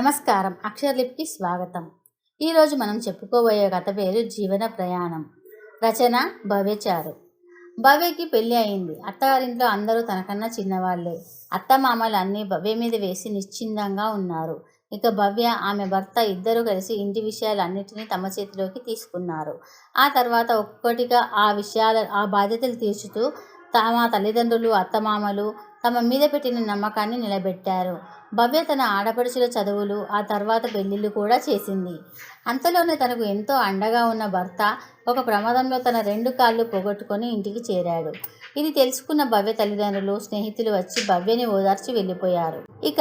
నమస్కారం. అక్షరలిపికి స్వాగతం. ఈరోజు మనం చెప్పుకోబోయే కథ పేరు జీవన ప్రయాణం. రచన భవ్యచారు. భవ్యకి పెళ్ళి అయింది. అత్తగారింట్లో అందరూ తనకన్నా చిన్నవాళ్లే. అత్తమామలు అన్నీ భవ్య మీద వేసి నిశ్చిందంగా ఉన్నారు. ఇక భవ్య, ఆమె భర్త ఇద్దరూ కలిసి ఇంటి విషయాలన్నిటినీ తమ చేతిలోకి తీసుకున్నారు. ఆ తర్వాత ఒక్కొక్కటిగా ఆ బాధ్యతలు తీర్చుతూ తమ తల్లిదండ్రులు, అత్తమామలు తమ మీద పెట్టిన నమ్మకాన్ని నిలబెట్టారు. భవ్య తన ఆడపడుచుల చదువులు, ఆ తర్వాత పెళ్లిళ్ళు కూడా చేసింది. అంతలోనే తనకు ఎంతో అండగా ఉన్న భర్త ఒక ప్రమాదంలో తన 2 కాళ్ళు పోగొట్టుకొని ఇంటికి చేరాడు. ఇది తెలుసుకున్న భవ్య తల్లిదండ్రులు, స్నేహితులు వచ్చి భవ్యని ఓదార్చి వెళ్ళిపోయారు. ఇక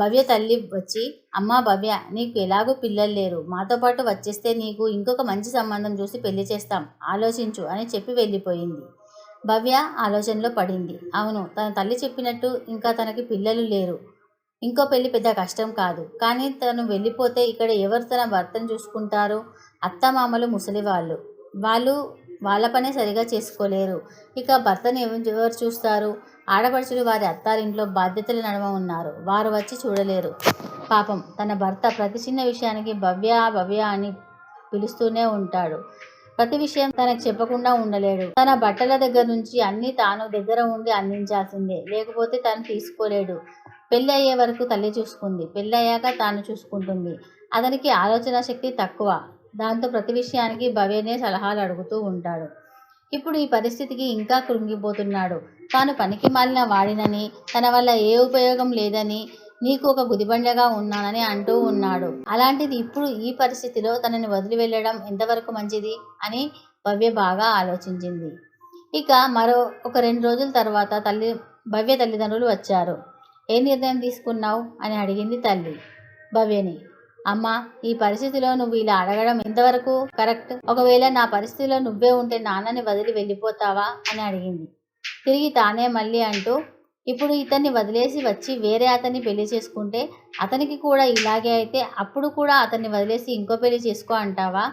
భవ్య తల్లి వచ్చి, అమ్మా భవ్య, నీకు ఎలాగూ పిల్లలు లేరు, మాతో పాటు వచ్చేస్తే నీకు ఇంకొక మంచి సంబంధం చూసి పెళ్లి చేస్తాం, ఆలోచించు అని చెప్పి వెళ్ళిపోయింది. భవ్య ఆలోచనలో పడింది. అవును, తన తల్లి చెప్పినట్టు ఇంకా తనకి పిల్లలు లేరు. ఇంకో పెళ్లి పెద్ద కష్టం కాదు. కానీ తను వెళ్ళిపోతే ఇక్కడ ఎవరు తన భర్తను చూసుకుంటారు? అత్తమామలు ముసలివాళ్ళు. వాళ్ళ పనే సరిగా చేసుకోలేరు. ఇక భర్తను ఎవరు చూస్తారు? ఆడపడుచులు వారి అత్తారింట్లో బాధ్యతల నడుమ ఉన్నారు. వారు వచ్చి చూడలేరు. పాపం, తన భర్త ప్రతి చిన్న విషయానికి భవ్య భవ్య అని పిలుస్తూనే ఉంటాడు. ప్రతి విషయం తనకు చెప్పకుండా ఉండలేడు. తన బట్టల దగ్గర నుంచి అన్నీ తాను దగ్గర ఉండి అందించాల్సిందే, లేకపోతే తను తీసుకోలేడు. పెళ్ళి అయ్యే వరకు తల్లి చూసుకుంది, పెళ్ళి అయ్యాక తాను చూసుకుంటుంది. అతనికి ఆలోచన శక్తి తక్కువ. దాంతో ప్రతి విషయానికి భవ్యనే సలహాలు అడుగుతూ ఉంటాడు. ఇప్పుడు ఈ పరిస్థితికి ఇంకా కృంగిపోతున్నాడు. తాను పనికి మాలిన వాడినని, తన వల్ల ఏ ఉపయోగం లేదని, నీకు ఒక గుదిబండగా ఉన్నానని అంటూ ఉన్నాడు. అలాంటిది ఇప్పుడు ఈ పరిస్థితిలో తనని వదిలి వెళ్ళడం ఎంతవరకు మంచిది అని భవ్య బాగా ఆలోచించింది. ఇక ఒక 2 రోజుల తర్వాత భవ్య తల్లిదండ్రులు వచ్చారు. ఏ నిర్ణయం తీసుకున్నావు అని అడిగింది తల్లి భవ్యని. అమ్మా, ఈ పరిస్థితిలో నువ్వు ఇలా అడగడం ఎంతవరకు కరెక్ట్? ఒకవేళ నా పరిస్థితిలో నువ్వే ఉంటే నాన్నని వదిలి వెళ్ళిపోతావా అని అడిగింది. తిరిగి తానే మళ్ళీ అంటూ, ఇప్పుడు ఇతన్ని వదిలేసి వచ్చి వేరే అతన్ని పెళ్లి చేసుకుంటే అతనికి కూడా ఇలాగే అయితే అప్పుడు కూడా అతన్ని వదిలేసి ఇంకో పెళ్లి చేసుకో అంటావా?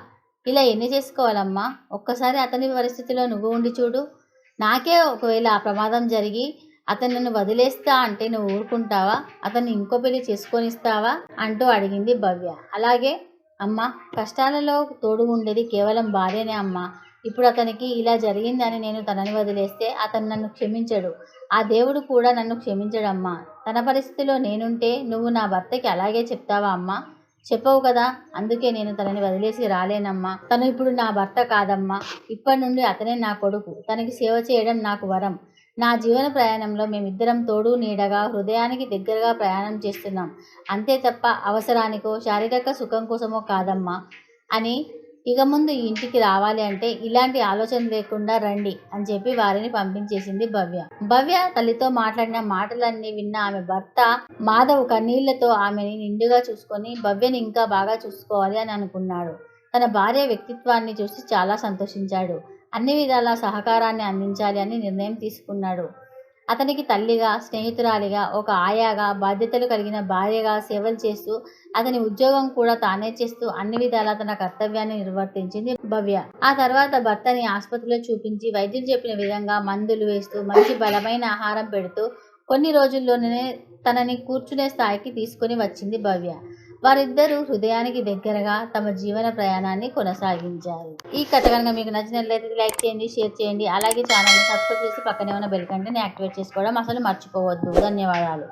ఇలా ఎన్ని చేసుకోవాలమ్మా? ఒక్కసారి అతని పరిస్థితిలో నువ్వు ఉండి చూడు. నాకే ఒకవేళ ఆ ప్రమాదం జరిగి అతను నన్ను వదిలేస్తా అంటే నువ్వు ఊరుకుంటావా? అతన్ని ఇంకో పెళ్లి చేసుకొనిస్తావా అంటూ అడిగింది భవ్య. అలాగే అమ్మ, కష్టాలలో తోడు ఉండేది కేవలం భార్యనే అమ్మ. ఇప్పుడు అతనికి ఇలా జరిగిందని నేను తనని వదిలేస్తే అతను నన్ను క్షమించడు. ఆ దేవుడు కూడా నన్ను క్షమించడమ్మా. తన పరిస్థితిలో నేనుంటే నువ్వు నా భర్తకి అలాగే చెప్తావా అమ్మా? చెప్పవు కదా. అందుకే నేను తనని వదిలేసి రాలేనమ్మా. తను ఇప్పుడు నా భర్త కాదమ్మా. ఇప్పటి నుండి అతనే నా కొడుకు. తనకి సేవ చేయడం నాకు వరం. నా జీవన ప్రయాణంలో మేమిద్దరం తోడు నీడగా, హృదయానికి దగ్గరగా ప్రయాణం చేస్తున్నాం. అంతే తప్ప అవసరానికో శారీరక సుఖం కోసమో కాదమ్మా అని, ఇక ముందు ఈ ఇంటికి రావాలి అంటే ఇలాంటి ఆలోచన లేకుండా రండి అని చెప్పి వారిని పంపించేసింది భవ్య. భవ్య తల్లితో మాట్లాడిన మాటలన్నీ విన్న ఆమె భర్త మాధవ్ కన్నీళ్లతో ఆమెని నిండుగా చూసుకొని భవ్యని ఇంకా బాగా చూసుకోవాలి అని అనుకున్నాడు. తన భార్య వ్యక్తిత్వాన్ని చూసి చాలా సంతోషించాడు. అన్ని విధాల సహకారాన్ని అందించాలి అని నిర్ణయం తీసుకున్నాడు. అతనికి తల్లిగా, స్నేహితురాలిగా, ఒక ఆయాగా, బాధ్యతలు కలిగిన భార్యగా సేవలు చేస్తూ, అతని ఉద్యోగం కూడా తానే చేస్తూ అన్ని విధాలా తన కర్తవ్యాన్ని నిర్వర్తించింది భవ్య. ఆ తర్వాత భర్తని ఆసుపత్రిలో చూపించి వైద్యులు చెప్పిన విధంగా మందులు వేస్తూ, మంచి బలమైన ఆహారం పెడుతూ కొన్ని రోజుల్లోనే తనని కూర్చునే స్థాయికి తీసుకొని వచ్చింది భవ్య. వారిద్దరూ హృదయానికి దగ్గరగా తమ జీవన ప్రయాణాన్ని కొనసాగించారు. ఈ కథ కనుక మీకు నచ్చినట్లయితే లైక్ చేయండి, షేర్ చేయండి. అలాగే ఛానల్ని సబ్స్క్రైబ్ చేసి పక్కనే ఉన్న బెల్ ఐకాన్ని యాక్టివేట్ చేసుకోవడం అసలు మర్చిపోవద్దు. ధన్యవాదాలు.